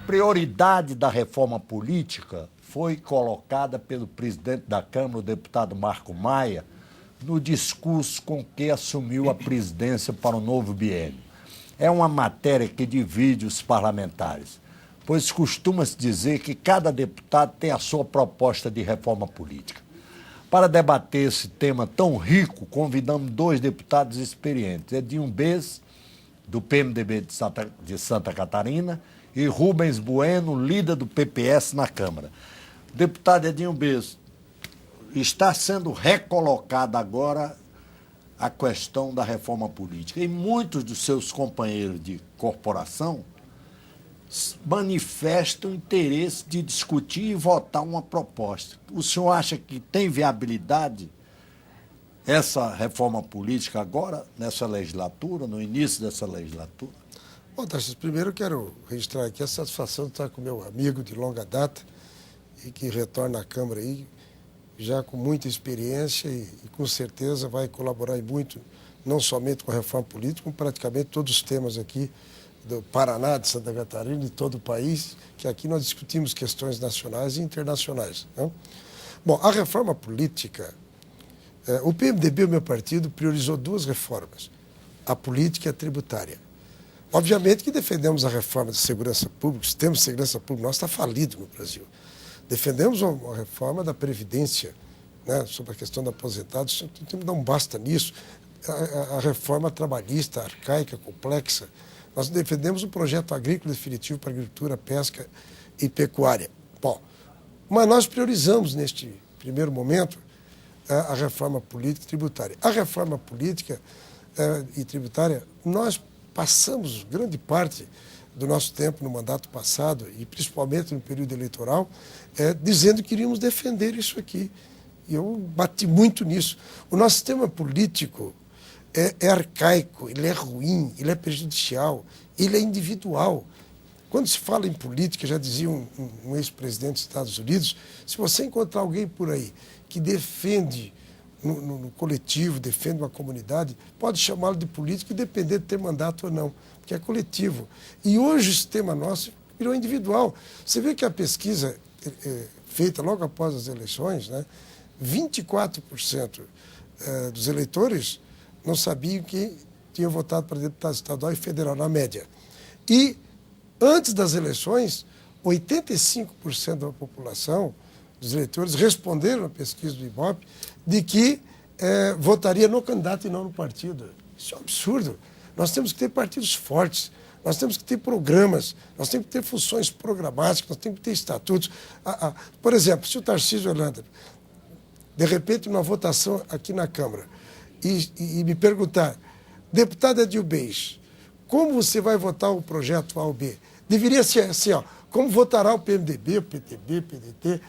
prioridade da reforma política foi colocada pelo presidente da Câmara, o deputado Marco Maia, no discurso com que assumiu a presidência para o novo biênio. É uma matéria que divide os parlamentares, pois costuma-se dizer que cada deputado tem a sua proposta de reforma política. Para debater esse tema tão rico, convidamos dois deputados experientes, Edinho Bez, do PMDB de Santa Catarina, e Rubens Bueno, líder do PPS na Câmara. Deputado Edinho Bez, está sendo recolocada agora a questão da reforma política. E muitos dos seus companheiros de corporação manifestam interesse de discutir e votar uma proposta. O senhor acha que tem viabilidade essa reforma política agora, nessa legislatura, no início dessa legislatura? Bom, Tarcísio, primeiro eu quero registrar aqui a satisfação de estar com meu amigo de longa data e que retorna à Câmara aí, já com muita experiência e com certeza vai colaborar muito, não somente com a reforma política, como praticamente todos os temas aqui do Paraná, de Santa Catarina e de todo o país, que aqui nós discutimos questões nacionais e internacionais, não? Bom, a reforma política, o PMDB, o meu partido, priorizou duas reformas, a política e a tributária. Obviamente que defendemos a reforma de segurança pública, o sistema de segurança pública nosso está falido no Brasil. Defendemos uma reforma da Previdência, né, sobre a questão da aposentada, não basta nisso. A reforma trabalhista, arcaica, complexa. Nós defendemos um projeto agrícola definitivo para agricultura, pesca e pecuária. Bom, mas nós priorizamos, neste primeiro momento, a reforma política e tributária. A reforma política e tributária, nós passamos grande parte do nosso tempo no mandato passado, e principalmente no período eleitoral, dizendo que iríamos defender isso aqui. E eu bati muito nisso. O nosso sistema político é arcaico, ele é ruim, ele é prejudicial, ele é individual. Quando se fala em política, já dizia um ex-presidente dos Estados Unidos, se você encontrar alguém por aí que defende no coletivo, defende uma comunidade, pode chamá-lo de político e depender de ter mandato ou não, porque é coletivo. E hoje o sistema nosso virou individual. Você vê que a pesquisa feita logo após as eleições, né, 24% dos eleitores não sabiam que tinham votado para deputado estadual e federal, na média. E, antes das eleições, 85% da população, dos eleitores, responderam à pesquisa do Ibope de que votaria no candidato e não no partido. Isso é um absurdo. Nós temos que ter partidos fortes, nós temos que ter programas, nós temos que ter funções programáticas, nós temos que ter estatutos. Por exemplo, se o Tarcísio Holanda, de repente, numa votação aqui na Câmara, e me perguntar, deputado Edinho Bez, como você vai votar o projeto A ou B? Deveria ser assim, ó, como votará o PMDB, o PTB, o PDT?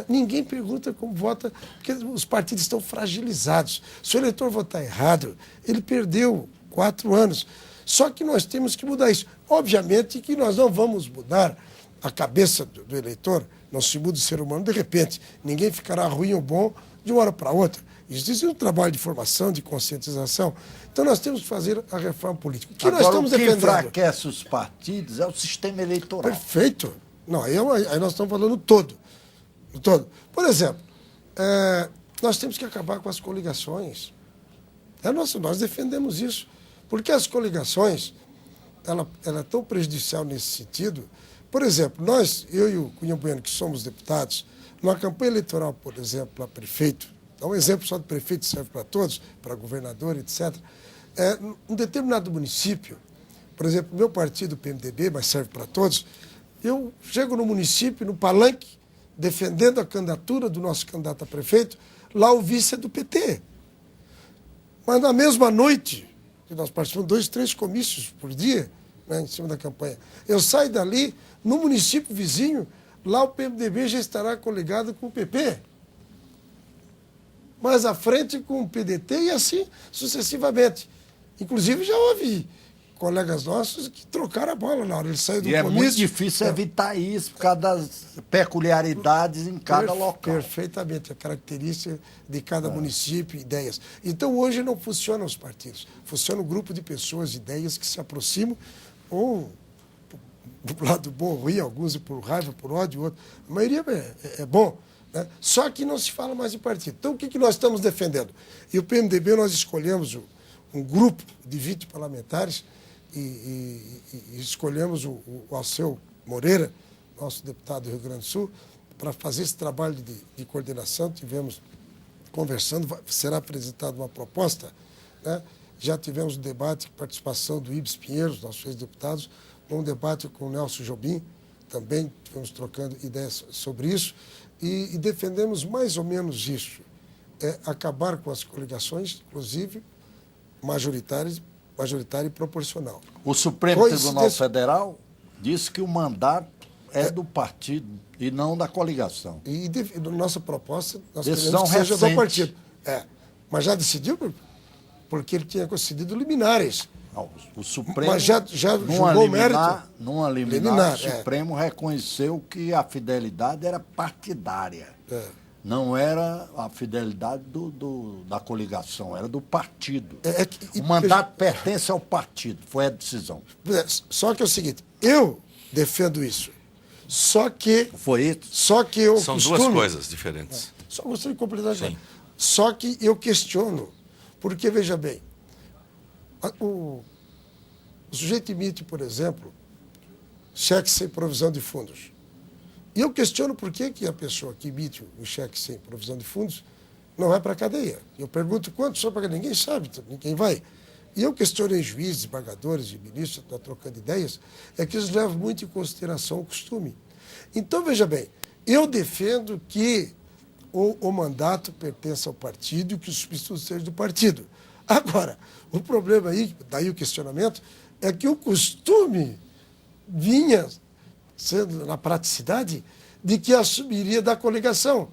Ninguém pergunta como vota, porque os partidos estão fragilizados. Se o eleitor votar errado, ele perdeu 4 anos. Só que nós temos que mudar isso. Obviamente que nós não vamos mudar a cabeça do eleitor, não se muda o ser humano de repente. Ninguém ficará ruim ou bom de uma hora para outra. Existe um trabalho de formação, de conscientização. Então nós temos que fazer a reforma política. O que nós estamos defendendo? O que enfraquece os partidos é o sistema eleitoral. Perfeito. Não, aí nós estamos falando todo. Por exemplo, nós temos que acabar com as coligações. Nós defendemos isso. Porque as coligações, ela é tão prejudicial nesse sentido. Por exemplo, eu e o Cunha Bueno, que somos deputados, numa campanha eleitoral, por exemplo, para prefeito, dá um exemplo só de prefeito, serve para todos, para governador, etc. Um determinado município, por exemplo, meu partido, o PMDB, mas serve para todos, eu chego no município, no palanque, defendendo a candidatura do nosso candidato a prefeito, lá o vice é do PT. Mas na mesma noite, que nós participamos 2, 3 comícios por dia, né, em cima da campanha, eu saio dali, no município vizinho, lá o PMDB já estará coligado com o PP. Mais à frente com o PDT e assim sucessivamente. Inclusive já houve colegas nossos que trocaram a bola na hora. Eles saíram do comício. É muito difícil evitar isso por causa das peculiaridades em cada local. Perfeitamente, a característica de cada município, ideias. Então hoje não funcionam os partidos. Funciona um grupo de pessoas, ideias que se aproximam ou do lado bom ou ruim, alguns por raiva, por ódio, outros. A maioria é bom. Né? Só que não se fala mais de partido. Então, o que nós estamos defendendo? E o PMDB, nós escolhemos um grupo de 20 parlamentares e escolhemos o Alceu Moreira, nosso deputado do Rio Grande do Sul, para fazer esse trabalho de coordenação. Tivemos conversando, será apresentada uma proposta, né? Já tivemos um debate com participação do Ibs Pinheiros, nossos ex-deputados, um debate com o Nelson Jobim, também tivemos trocando ideias sobre isso, e defendemos mais ou menos isso, acabar com as coligações, inclusive majoritária e proporcional. O Supremo Tribunal Federal disse que o mandato é do partido e não da coligação. E nossa proposta, nós decisão queremos que seja recente. do partido. Mas já decidiu, porque ele tinha concedido liminares. O Supremo, mas já julgou o mérito. Numa liminar, o Supremo reconheceu que a fidelidade era partidária. Não era a fidelidade da coligação, era do partido. O mandato pertence ao partido, foi a decisão. Só que é o seguinte, eu defendo isso. Só que... Foi isso? Só que eu São duas coisas diferentes. Só gostaria de completar. Só que eu questiono, porque, veja bem, o sujeito emite, por exemplo, cheque sem provisão de fundos. E eu questiono por que a pessoa que emite o cheque sem provisão de fundos não vai para a cadeia. Eu pergunto quanto, só para ninguém sabe, ninguém vai. E eu questionei juízes, desembargadores e ministros, estou trocando ideias, é que eles levam muito em consideração o costume. Então, veja bem, eu defendo que o mandato pertença ao partido e que o substituto seja do partido. Agora, o problema aí, daí o questionamento, é que o costume vinha sendo na praticidade de que assumiria da coligação.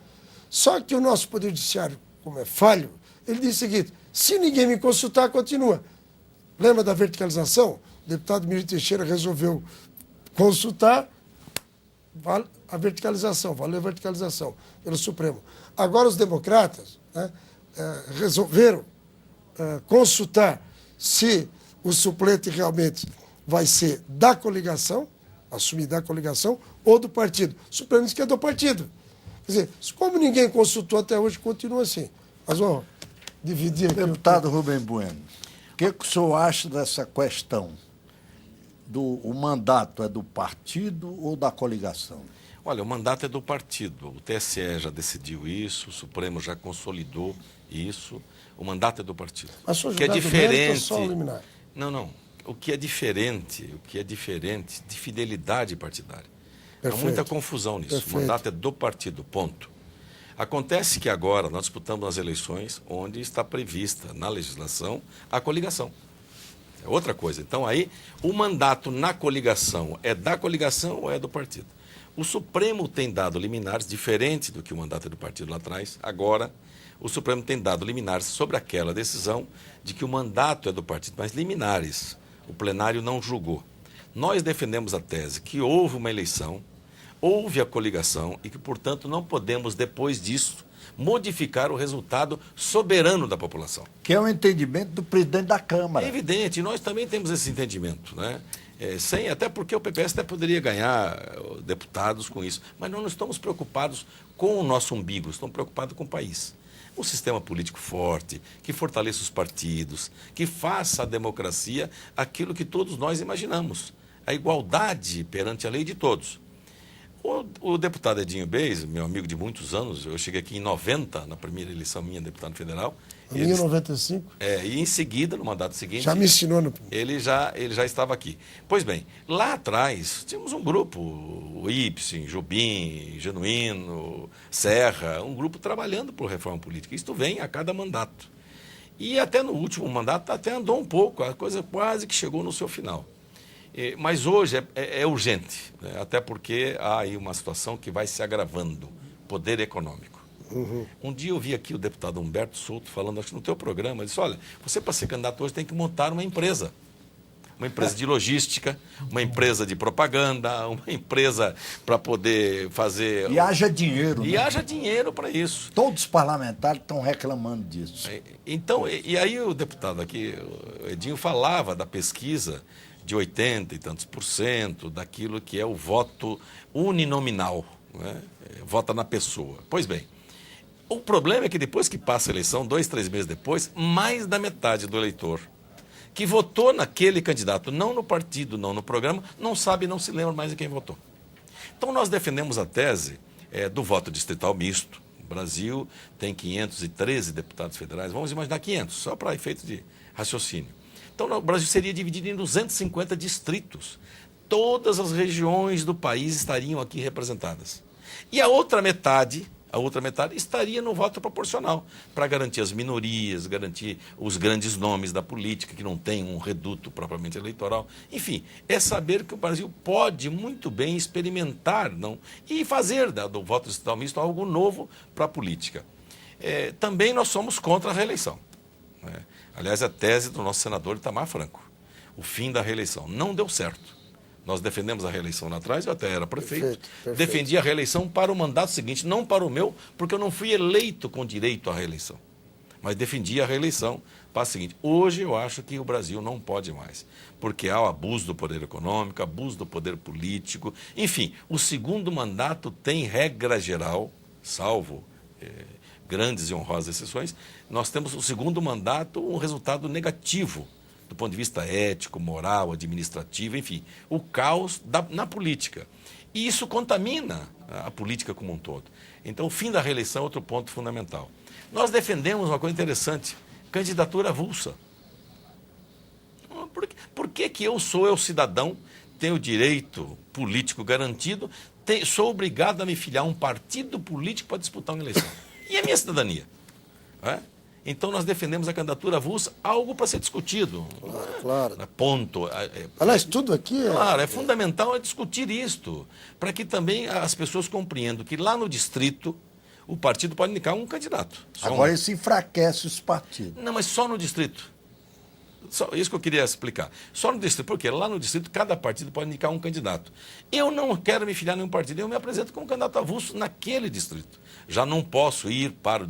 Só que o nosso Poder Judiciário, como é falho, ele diz o seguinte, se ninguém me consultar, continua. Lembra da verticalização? O deputado Miro Teixeira resolveu consultar, vale a verticalização, valeu a verticalização pelo Supremo. Agora os democratas, né, resolveram consultar se o suplente realmente vai ser da coligação, assumir da coligação, ou do partido. O Supremo diz que é do partido. Quer dizer, como ninguém consultou até hoje, continua assim. Mas vamos dividir aqui. Deputado Rubem Bueno, o que o senhor acha dessa questão? O mandato é do partido ou da coligação? Olha, o mandato é do partido. O TSE já decidiu isso, o Supremo já consolidou isso. O mandato é do partido. Mas só que é diferente. Só liminar? Não. O que é diferente de fidelidade partidária. Perfeito. Há muita confusão nisso. Perfeito. O mandato é do partido, ponto. Acontece que agora nós disputamos as eleições onde está prevista na legislação a coligação. É outra coisa. Então aí o mandato na coligação é da coligação ou é do partido? O Supremo tem dado liminares diferente do que o mandato é do partido lá atrás. Agora o Supremo tem dado liminares sobre aquela decisão de que o mandato é do partido, mas liminares. O plenário não julgou. Nós defendemos a tese que houve uma eleição, houve a coligação e que, portanto, não podemos, depois disso, modificar o resultado soberano da população. Que é o entendimento do presidente da Câmara. É evidente, e nós também temos esse entendimento, né? Até porque o PPS até poderia ganhar deputados com isso, mas nós não estamos preocupados com o nosso umbigo, estamos preocupados com o país. Um sistema político forte, que fortaleça os partidos, que faça a democracia aquilo que todos nós imaginamos, a igualdade perante a lei de todos. O deputado Edinho Beis, meu amigo de muitos anos, eu cheguei aqui em 90, na primeira eleição minha, deputado federal. Em 95? E em seguida, no mandato seguinte... Já me ensinou no... Ele já estava aqui. Pois bem, lá atrás, tínhamos um grupo, o Ibsen, Jobim, Genuíno, Serra, um grupo trabalhando por reforma política. Isto vem a cada mandato. E até no último mandato até andou um pouco, a coisa quase que chegou no seu final. Mas hoje é urgente, né? Até porque há aí uma situação que vai se agravando, poder econômico. Uhum. Um dia eu vi aqui o deputado Humberto Souto falando, acho que no teu programa, ele disse, olha, você para ser candidato hoje tem que montar uma empresa de logística, uma empresa de propaganda, uma empresa para poder fazer... E haja dinheiro. E haja dinheiro para isso. Todos os parlamentares estão reclamando disso. Então, e aí o deputado aqui, o Edinho, falava da pesquisa de 80 e tantos por cento daquilo que é o voto uninominal, né? Vota na pessoa. Pois bem, o problema é que depois que passa a eleição, 2, 3 meses depois, mais da metade do eleitor que votou naquele candidato, não no partido, não no programa, não sabe, não se lembra mais de quem votou. Então nós defendemos a tese do voto distrital misto. O Brasil tem 513 deputados federais, vamos imaginar 500, só para efeito de raciocínio. Então o Brasil seria dividido em 250 distritos. Todas as regiões do país estariam aqui representadas. E a outra metade estaria no voto proporcional, para garantir as minorias, garantir os grandes nomes da política, que não tem um reduto propriamente eleitoral. Enfim, é saber que o Brasil pode muito bem experimentar e fazer do voto distrital misto algo novo para a política. Também nós somos contra a reeleição, né? Aliás, a tese do nosso senador Itamar Franco, o fim da reeleição, não deu certo. Nós defendemos a reeleição lá atrás, eu até era prefeito. Perfeito. Defendi a reeleição para o mandato seguinte, não para o meu, porque eu não fui eleito com direito à reeleição. Mas defendi a reeleição para o seguinte. Hoje eu acho que o Brasil não pode mais, porque há o abuso do poder econômico, abuso do poder político. Enfim, o segundo mandato tem regra geral, salvo grandes e honrosas exceções, nós temos o segundo mandato um resultado negativo, do ponto de vista ético, moral, administrativo, enfim, o caos na política. E isso contamina a política como um todo. Então, o fim da reeleição é outro ponto fundamental. Nós defendemos uma coisa interessante, candidatura avulsa. Por que eu sou cidadão, tenho direito político garantido, sou obrigado a me filiar a um partido político para disputar uma eleição? E a minha cidadania? Então, nós defendemos a candidatura avulsa, algo para ser discutido. Claro. Ponto. Aliás, tudo aqui Claro, é fundamental discutir isto, para que também as pessoas compreendam que lá no distrito o partido pode indicar um candidato. Agora isso enfraquece os partidos. Não, mas só no distrito. Só isso que eu queria explicar. Só no distrito, porque lá no distrito cada partido pode indicar um candidato. Eu não quero me filiar a nenhum partido, eu me apresento como candidato avulso naquele distrito. Já não posso ir para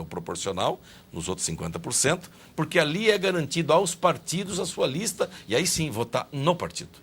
o proporcional, nos outros 50%, porque ali é garantido aos partidos a sua lista, e aí sim votar no partido.